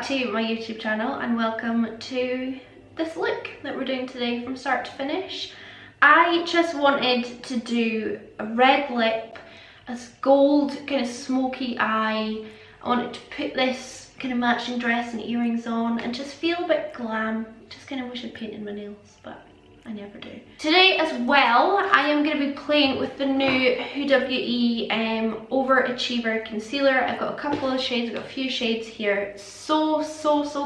back to my YouTube channel and welcome to this look that we're doing today from start to finish. I just wanted to do a red lip, a gold kind of smoky eye. I wanted to put this kind of matching dress and earrings on and just feel a bit glam. Just kind of wish I'd painted my nails, but I never do. Today as well, I am going to be playing with the new Huda Beauty Overachiever Concealer. I've got a couple of shades, I've got a few shades here. So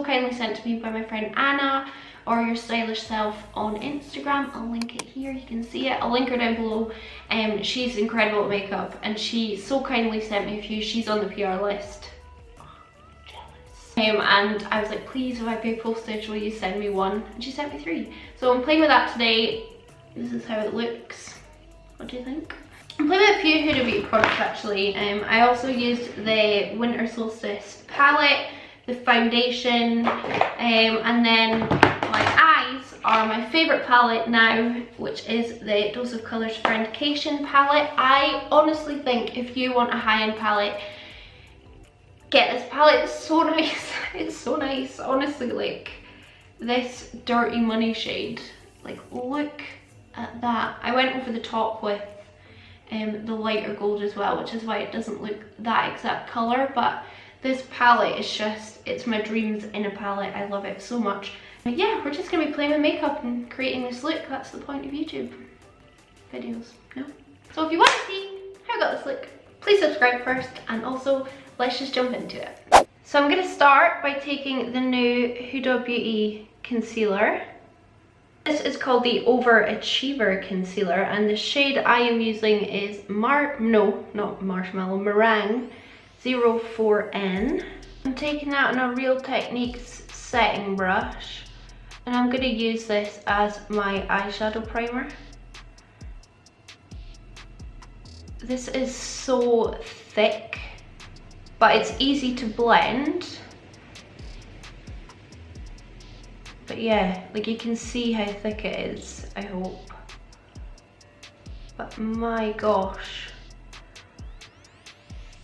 kindly sent to me by my friend Anna, or your stylish self on Instagram. I'll link it here, you can see it. I'll link her down below. She's incredible at makeup and she so kindly sent me a few. She's on the PR list. And I was like, please, if I pay postage, will you send me one? And she sent me 3. So I'm playing with that today. This is how it looks. What do you think? I'm playing with a few Huda Beauty products actually. I also used the Winter Solstice palette, the foundation, and then my eyes are my favourite palette now, which is the Dose of Colours Friendcation palette. I honestly think if you want a high-end palette, get this palette. It's so nice. It's so nice. Honestly, like this dirty money shade, like look at that. I went over the top with the lighter gold as well, which is why it doesn't look that exact colour, but this palette is just, it's my dreams in a palette. I love it so much. But yeah, we're just gonna be playing with makeup and creating this look. That's the point of YouTube videos, no? So if you want to see how I got this look, please subscribe first, and also let's just jump into it. So I'm gonna start by taking the new Huda Beauty concealer. This is called the Overachiever Concealer, and the shade I am using is not Marshmallow, Meringue 04N. I'm taking that on a Real Techniques setting brush, and I'm gonna use this as my eyeshadow primer. This is so thick, but it's easy to blend. But yeah, like you can see how thick it is, I hope. But my gosh,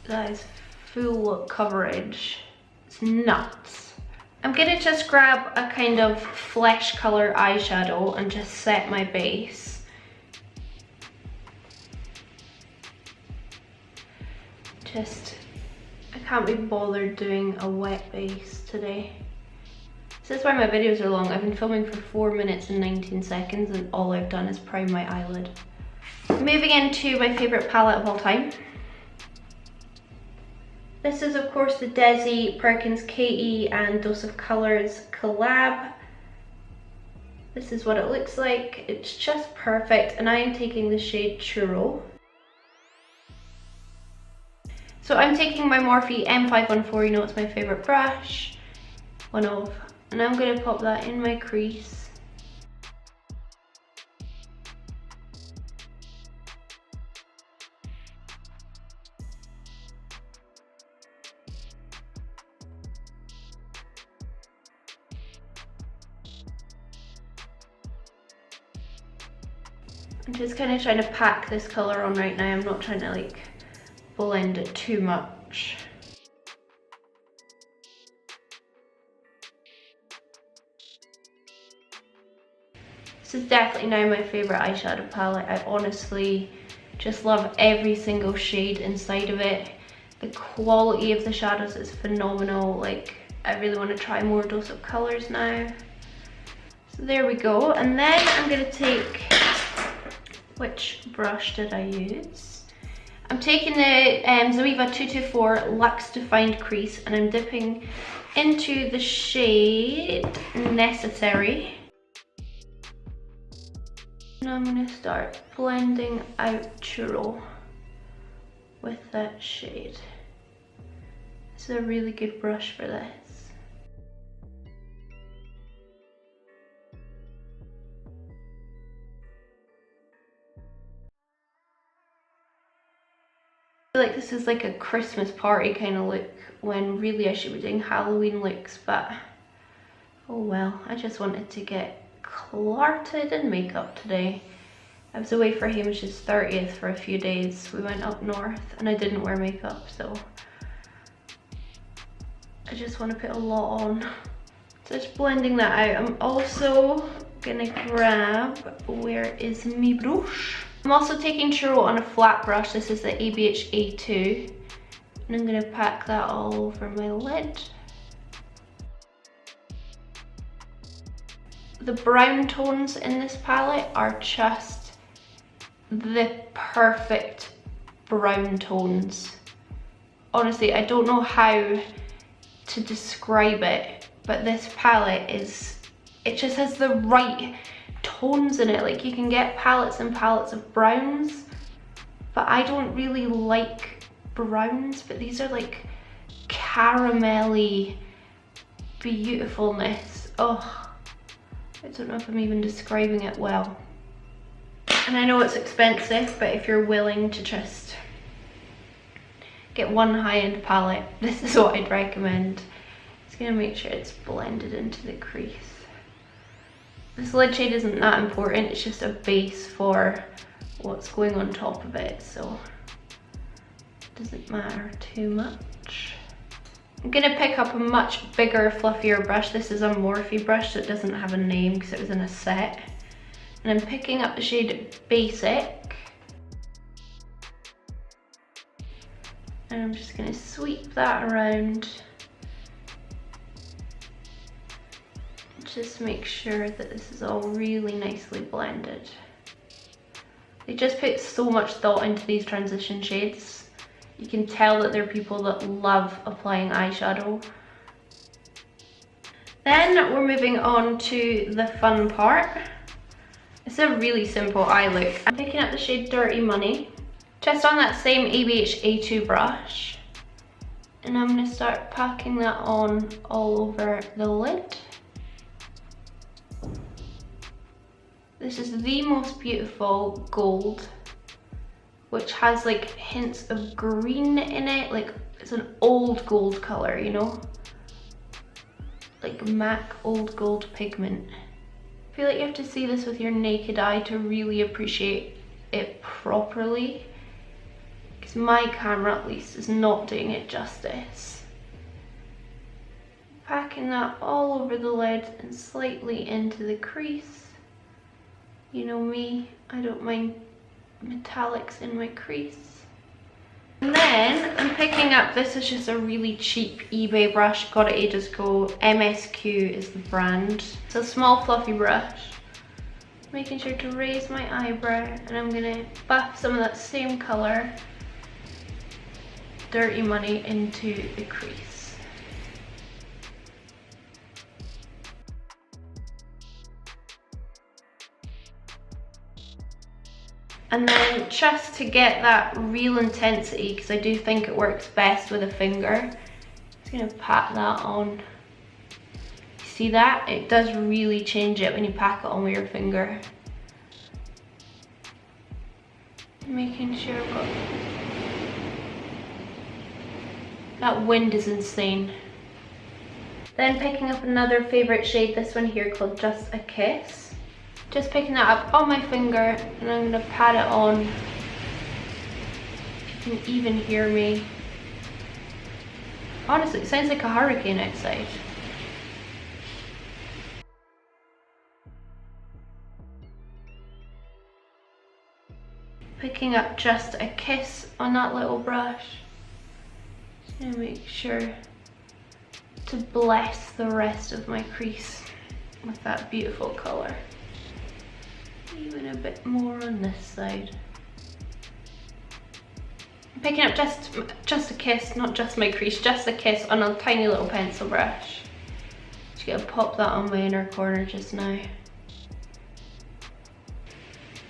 that is full coverage. It's nuts. I'm gonna just grab a kind of flesh color eyeshadow and just set my base. I can't be bothered doing a wet base today. This is why my videos are long. I've been filming for 4 minutes and 19 seconds and all I've done is prime my eyelid. Moving into my favourite palette of all time. This is of course the Desi Perkins KE and Dose of Colours collab. This is what it looks like. It's just perfect, and I am taking the shade Churro. So I'm taking my Morphe M514, you know it's my favourite brush, and I'm going to pop that in my crease. I'm just kind of trying to pack this colour on right now. I'm not trying to like blend it too much. This is definitely now my favourite eyeshadow palette. I honestly just love every single shade inside of it. The quality of the shadows is phenomenal. Like, I really want to try more Dose of Colours now. So there we go. And then I'm going to take, which brush did I use? I'm taking the Zoeva 224 Luxe Defined Crease, and I'm dipping into the shade Necessary. And I'm going to start blending out Churro with that shade. This is a really good brush for this. I feel like this is like a Christmas party kind of look when really I should be doing Halloween looks, but oh well. I just wanted to get clarted in makeup today. I was away for Hamish's 30th for a few days. We went up north and I didn't wear makeup, so I just want to put a lot on. So just blending that out. I'm also gonna grab, where is my brush? I'm also taking churro on a flat brush. This is the ABH A2. And I'm gonna pack that all over my lid. The brown tones in this palette are just the perfect brown tones. Honestly, I don't know how to describe it, but this palette it just has the right tones in it. Like, you can get palettes and palettes of browns, but I don't really like browns, but these are like caramelly beautifulness. Oh, I don't know if I'm even describing it well. And I know it's expensive, but if you're willing to just get one high-end palette, this is what I'd recommend. Just gonna make sure it's blended into the crease. This lid shade isn't that important, it's just a base for what's going on top of it, so it doesn't matter too much. I'm gonna pick up a much bigger, fluffier brush. This is a Morphe brush that doesn't have a name because it was in a set. And I'm picking up the shade Basic. And I'm just gonna sweep that around. Just make sure that this is all really nicely blended. They just put so much thought into these transition shades. You can tell that there are people that love applying eyeshadow. Then we're moving on to the fun part. It's a really simple eye look. I'm picking up the shade Dirty Money, just on that same ABH A2 brush. And I'm gonna start packing that on all over the lid. This is the most beautiful gold, which has like hints of green in it. Like, it's an old gold color, you know? Like MAC old gold pigment. I feel like you have to see this with your naked eye to really appreciate it properly, because my camera at least is not doing it justice. Packing that all over the lid and slightly into the crease. You know me, I don't mind metallics in my crease. And then I'm picking up, this is just a really cheap eBay brush, got it ages ago. MSQ is the brand. It's a small fluffy brush. Making sure to raise my eyebrow, and I'm gonna buff some of that same color, Dirty Money, into the crease. And then just to get that real intensity, because I do think it works best with a finger, I'm just gonna pat that on. See that? It does really change it when you pack it on with your finger. Making sure, but that wind is insane. Then picking up another favorite shade, this one here called Just a Kiss. Just picking that up on my finger, and I'm gonna pat it on. If you can even hear me. Honestly, it sounds like a hurricane outside. Picking up Just a Kiss on that little brush. Just gonna make sure to bless the rest of my crease with that beautiful color. Even a bit more on this side. I'm picking up just a kiss, not just my crease, just a kiss on a tiny little pencil brush. Just gonna pop that on my inner corner just now.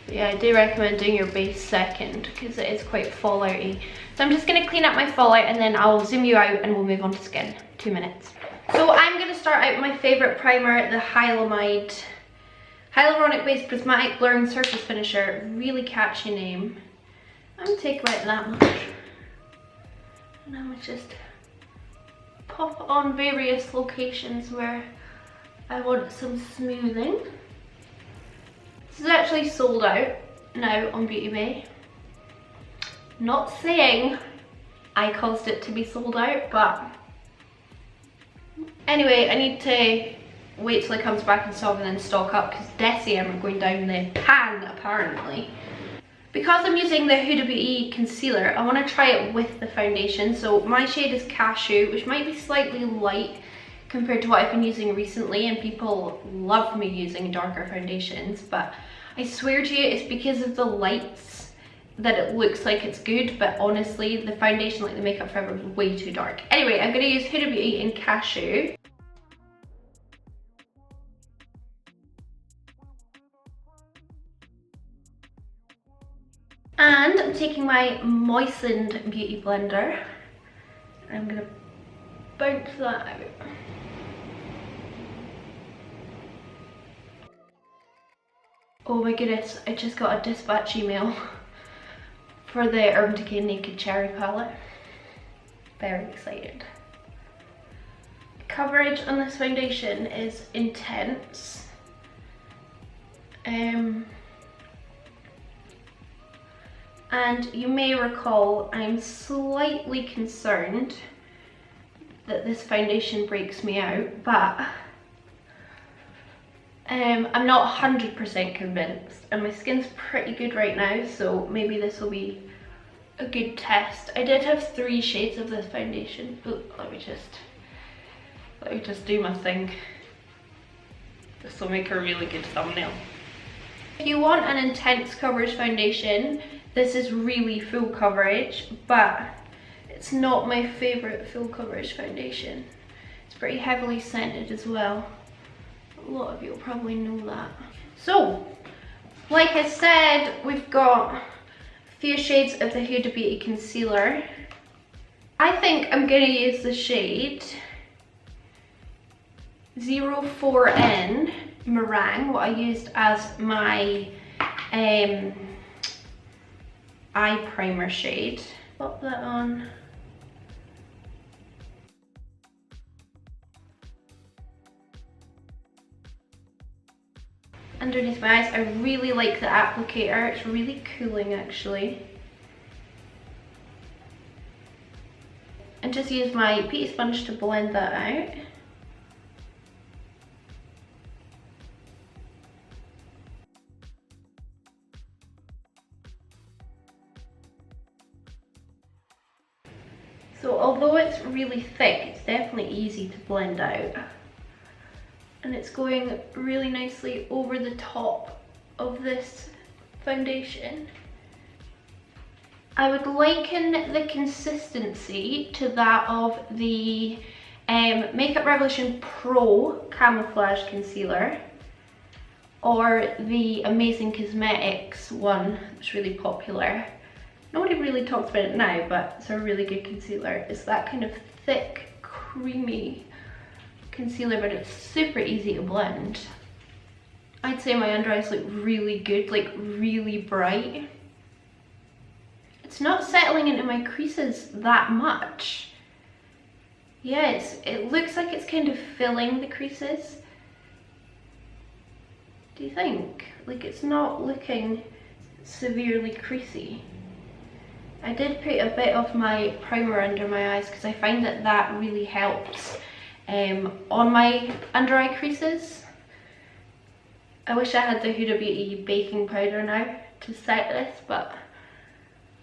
But yeah, I do recommend doing your base second because it is quite fallouty. So I'm just gonna clean up my fallout and then I'll zoom you out and we'll move on to skin. 2 minutes. So I'm gonna start out with my favorite primer, the Hyaluronic Based Prismatic Blurring Surface Finisher. Really catchy name. I'm gonna take about that much. And I'm gonna just pop on various locations where I want some smoothing. This is actually sold out now on Beauty Bay. Not saying I caused it to be sold out, but Anyway, I need to wait till it comes back in stock and then stock up because Deciem are going down the pan apparently. Because I'm using the Huda Beauty concealer, I want to try it with the foundation. So my shade is Cashew, which might be slightly light compared to what I've been using recently, and people love me using darker foundations, but I swear to you it's because of the lights that it looks like it's good, but honestly the foundation, like the Makeup Forever, is way too dark. Anyway, I'm going to use Huda Beauty in Cashew. And I'm taking my moistened beauty blender and I'm going to bounce that out. Oh my goodness, I just got a dispatch email for the Urban Decay Naked Cherry palette. Very excited. Coverage on this foundation is intense. And you may recall I'm slightly concerned that this foundation breaks me out, but I'm not 100% convinced, and my skin's pretty good right now, so maybe this will be a good test. I did have 3 shades of this foundation. Ooh, let me just do my thing. This will make a really good thumbnail. If you want an intense coverage foundation, this is really full coverage, but it's not my favourite full coverage foundation. It's pretty heavily scented as well. A lot of you will probably know that. So, like I said, we've got a few shades of the Huda Beauty concealer. I think I'm going to use the shade 04N Meringue, what I used as my eye primer shade. Pop that on. Underneath my eyes. I really like the applicator, it's really cooling actually. And just use my beauty sponge to blend that out. So although it's really thick, it's definitely easy to blend out. And it's going really nicely over the top of this foundation. I would liken the consistency to that of the Makeup Revolution Pro Camouflage Concealer, or the Amazing Cosmetics one that's really popular. Nobody really talks about it now, but it's a really good concealer. It's that kind of thick, creamy concealer, but it's super easy to blend. I'd say my under eyes look really good, like really bright. It's not settling into my creases that much. Yeah, it looks like it's kind of filling the creases. Do you think? Like, it's not looking severely creasy. I did put a bit of my primer under my eyes because I find that that really helps on my under eye creases. I wish I had the Huda Beauty baking powder now to set this, but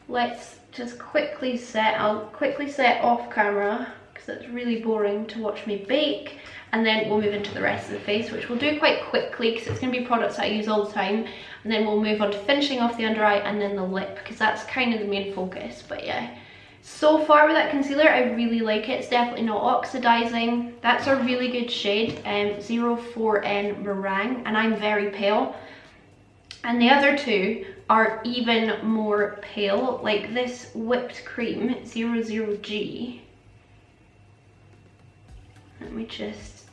let's just quickly set. I'll quickly set off camera because it's really boring to watch me bake, and then we'll move into the rest of the face, which we'll do quite quickly because it's going to be products that I use all the time, and then we'll move on to finishing off the under eye and then the lip, because that's kind of the main focus. But yeah, so far with that concealer, I really like it. It's definitely not oxidizing. That's a really good shade, 04N Meringue, and I'm very pale. And the other two are even more pale, like this Whipped Cream 00G. Let me just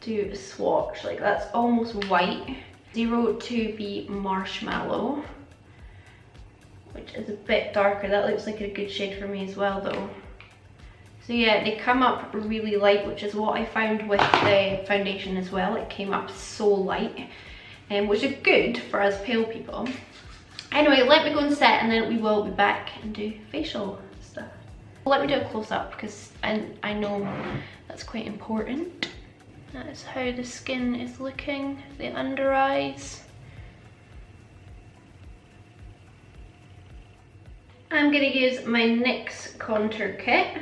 do a swatch, like that's almost white. 02B Marshmallow, which is a bit darker. That looks like a good shade for me as well though. So yeah, they come up really light, which is what I found with the foundation as well. It came up so light, which is good for us pale people. Anyway, let me go and set, and then we will be back and do facial stuff. Let me do a close-up because I know that's quite important. That is how the skin is looking, the under eyes. I'm going to use my NYX contour kit.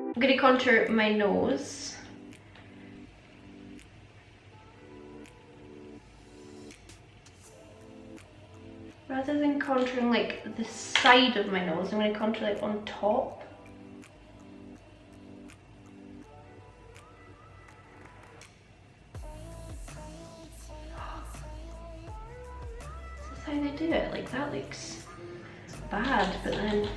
I'm going to contour my nose. Rather than contouring like the side of my nose, I'm going to contour like on top. This is how they do it. Like, that looks bad, but then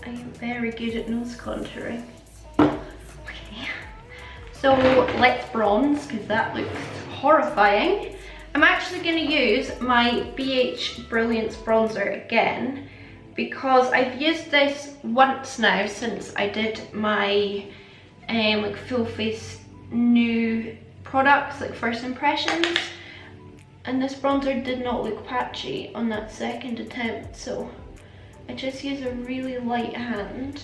I am very good at nose contouring. Okay, so let's bronze because that looks horrifying. I'm actually going to use my BH Brilliance bronzer again because I've used this once now since I did my like full face new products, like first impressions, and this bronzer did not look patchy on that second attempt, so I just use a really light hand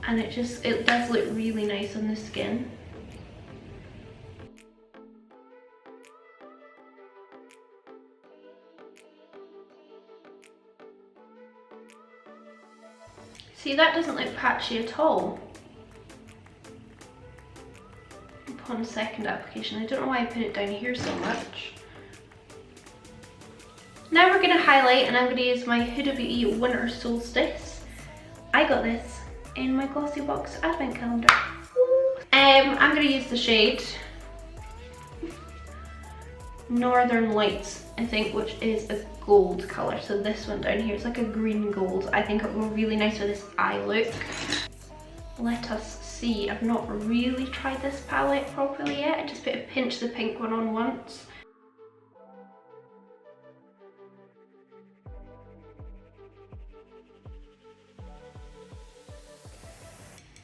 and it does look really nice on the skin. See, that doesn't look patchy at all upon second application. I don't know why I put it down here so much. Now we're going to highlight, and I'm going to use my Huda Beauty Winter Solstice. I got this in my Glossy Box advent calendar. I'm going to use the shade Northern Lights, I think, which is a gold colour. So this one down here is like a green gold. I think it will go really nice with this eye look. Let us see. I've not really tried this palette properly yet. I just put a pinch of the pink one on once.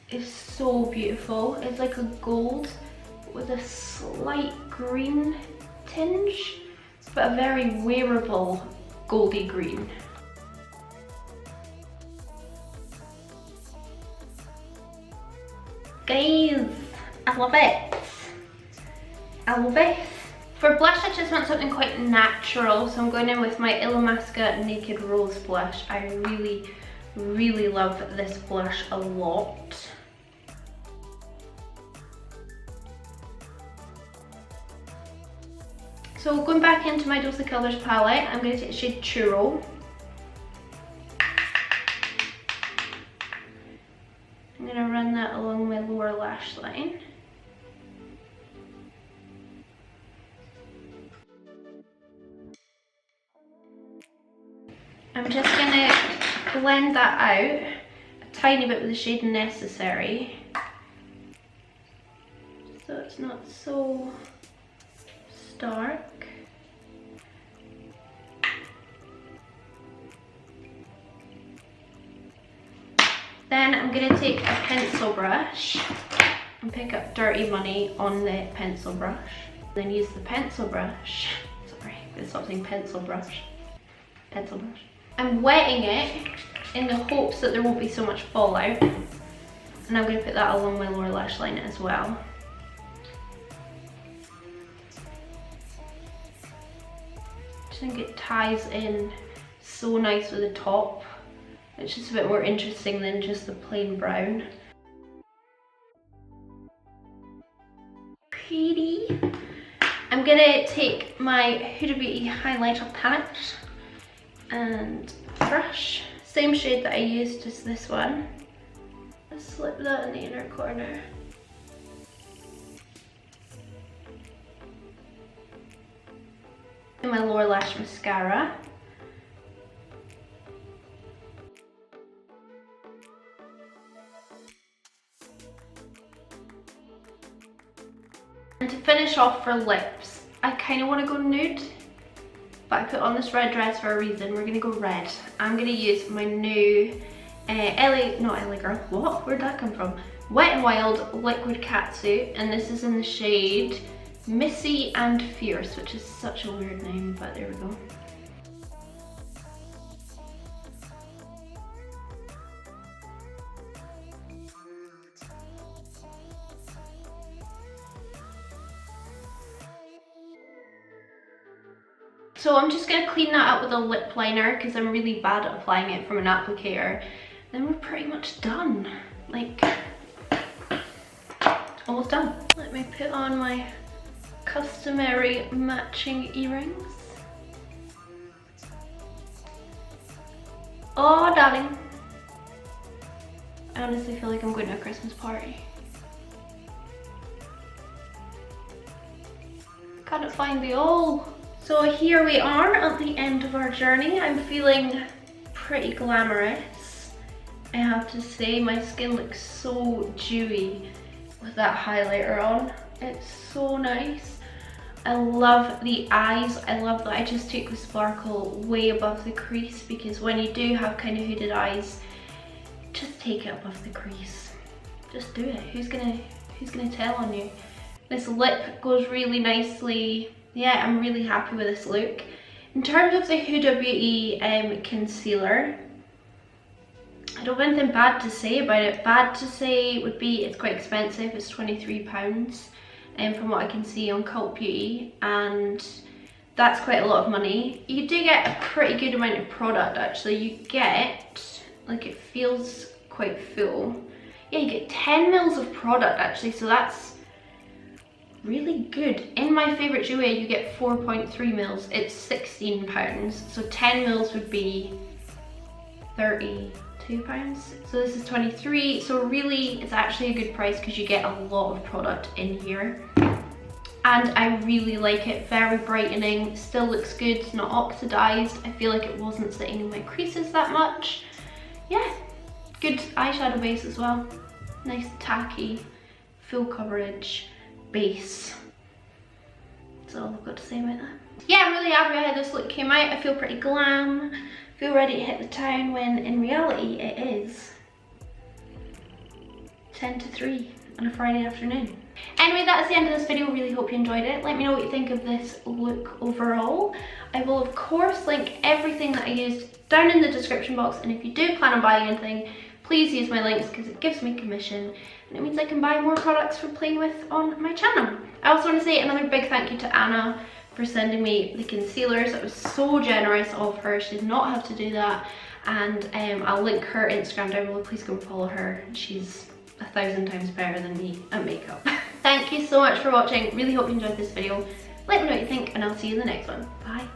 It's so beautiful. It's like a gold with a slight green tinge, but a very wearable goldy green. Guys, I love it. I love it. For blush, I just want something quite natural, so I'm going in with my Illamasqua Naked Rose blush. I really, really love this blush a lot. So going back into my Dose of Colours palette, I'm going to take the shade Churro. I'm going to run that along my lower lash line. I'm just going to blend that out a tiny bit with the shade Necessary, so it's not so dark. Then I'm going to take a pencil brush and pick up Dirty Money on the pencil brush. Then use the pencil brush, sorry, I stopped saying pencil brush. Pencil brush. I'm wetting it in the hopes that there won't be so much fallout. And I'm going to put that along my lower lash line as well. I think it ties in so nice with the top. It's just a bit more interesting than just the plain brown. Pretty. I'm gonna take my Huda Beauty highlighter palette and brush. Same shade that I used as this one. Let's slip that in the inner corner. My lower lash mascara. And to finish off for lips, I kind of want to go nude, but I put on this red dress for a reason. We're going to go red. I'm going to use my new not LA Girl, what? Where'd that come from? Wet n Wild Liquid Catsuit, and this is in the shade Missy and Fierce, which is such a weird name, but there we go. So I'm just going to clean that up with a lip liner because I'm really bad at applying it from an applicator. Then we're pretty much done. Like, almost done. Let me put on my customary matching earrings. Oh, darling. I honestly feel like I'm going to a Christmas party. Can't find the all. So here we are at the end of our journey. I'm feeling pretty glamorous. I have to say, my skin looks so dewy with that highlighter on. It's so nice. I love the eyes. I love that I just took the sparkle way above the crease, because when you do have kind of hooded eyes, just take it above the crease. Just do it. Who's gonna tell on you? This lip goes really nicely. Yeah, I'm really happy with this look. In terms of the Huda Beauty concealer, I don't have anything bad to say about it. Bad to say would be it's quite expensive. It's £23 from what I can see on Cult Beauty, and that's quite a lot of money. You do get a pretty good amount of product actually. You get, like, it feels quite full. Yeah, you get 10 mils of product actually, so that's really good. In my favourite Jouer you get 4.3 mils, it's £16, so 10 mils would be £32, so this is 23, so really it's actually a good price because you get a lot of product in here. And I really like it, very brightening, still looks good, it's not oxidized. I feel like it wasn't sitting in my creases that much. Yeah, good eyeshadow base as well, nice tacky, full coverage base. That's all I've got to say about that. Yeah, I'm really happy how this look came out. I feel pretty glam, feel ready to hit the town, when in reality it is 10 to 3 on a Friday afternoon. Anyway, that's the end of this video. Really hope you enjoyed it. Let me know what you think of this look overall. I will of course link everything that I used down in the description box, and if you do plan on buying anything, please use my links because it gives me commission and it means I can buy more products for playing with on my channel. I also want to say another big thank you to Anna for sending me the concealers. That was so generous of her. She did not have to do that, and I'll link her Instagram down below. Please go and follow her. She's 1,000 times better than me at makeup. Thank you so much for watching. Really hope you enjoyed this video. Let me know what you think and I'll see you in the next one. Bye.